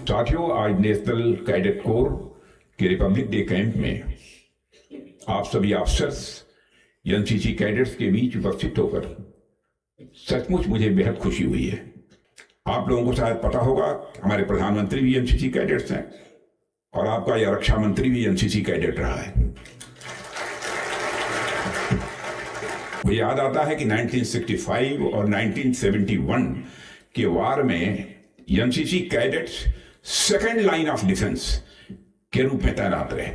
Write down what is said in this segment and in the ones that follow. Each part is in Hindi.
साथियों, आज नेशनल कैडेट कोर के रिपब्लिक डे कैंप में आप सभी ऑफिसर्स एनसीसी कैडेट्स के बीच उपस्थित होकर सचमुच मुझे बेहद खुशी हुई है। आप लोगों को शायद पता होगा हमारे प्रधानमंत्री भी एनसीसी कैडेट्स हैं और आपका यह रक्षा मंत्री भी एनसीसी कैडेट रहा है। मुझे याद आता है कि 1965 और 1971 के वार में NCC cadets second line of defence के रूप में तैनात रहे।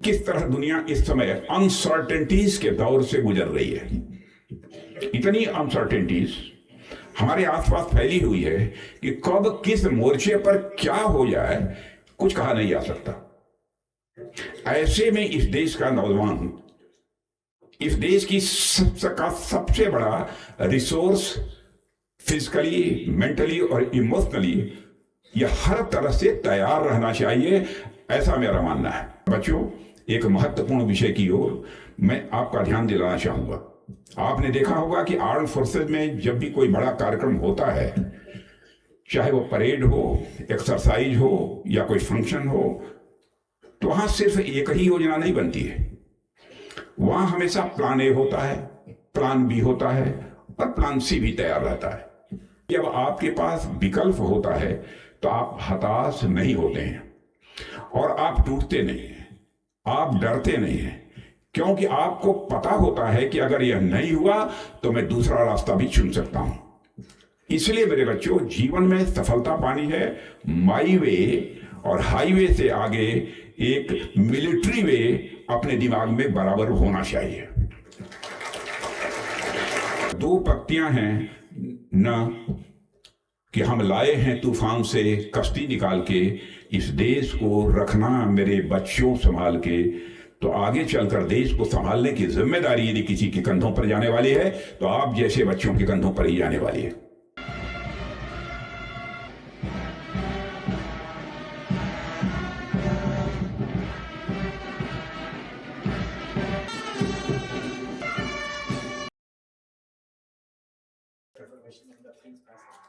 किस तरह दुनिया इस समय अनसर्टेनिटीज के दौर से गुजर रही है। इतनी अनसर्टेनिटीज हमारे आसपास फैली हुई है कि कब किस मोर्चे पर क्या हो जाए कुछ कहा नहीं जा सकता। ऐसे में इस देश का नौजवान, इस देश की सबसे बड़ा रिसोर्स फिजिकली, मेंटली और इमोशनली यह हर तरह से तैयार रहना चाहिए, ऐसा मेरा मानना है। बच्चों, एक महत्वपूर्ण विषय की ओर मैं आपका ध्यान दिलाना चाहूंगा। आपने देखा होगा कि आर्म फोर्सेज में जब भी कोई बड़ा कार्यक्रम होता है, चाहे वो परेड हो, एक्सरसाइज हो या कोई फंक्शन हो, तो वहां सिर्फ एक ही योजना नहीं बनती है। वहां हमेशा प्लान ए होता है, प्लान बी होता है और प्लान सी भी तैयार रहता है। जब आपके पास विकल्प होता है तो आप हताश नहीं होते हैं और आप टूटते नहीं हैं, आप डरते नहीं हैं, क्योंकि आपको पता होता है कि अगर यह नहीं हुआ तो मैं दूसरा रास्ता भी चुन सकता हूं। इसलिए मेरे बच्चों, जीवन में सफलता पानी है, माई वे और हाईवे से आगे एक मिलिट्री वे अपने दिमाग में बराबर होना चाहिए। दो पंक्तियां हैं न कि हम लाए हैं तूफान से कश्ती निकाल के, इस देश को रखना मेरे बच्चों संभाल के। तो आगे चलकर देश को संभालने की जिम्मेदारी यदि किसी के कंधों पर जाने वाली है तो आप जैसे बच्चों के कंधों पर ही जाने वाली है। Information in the things passage.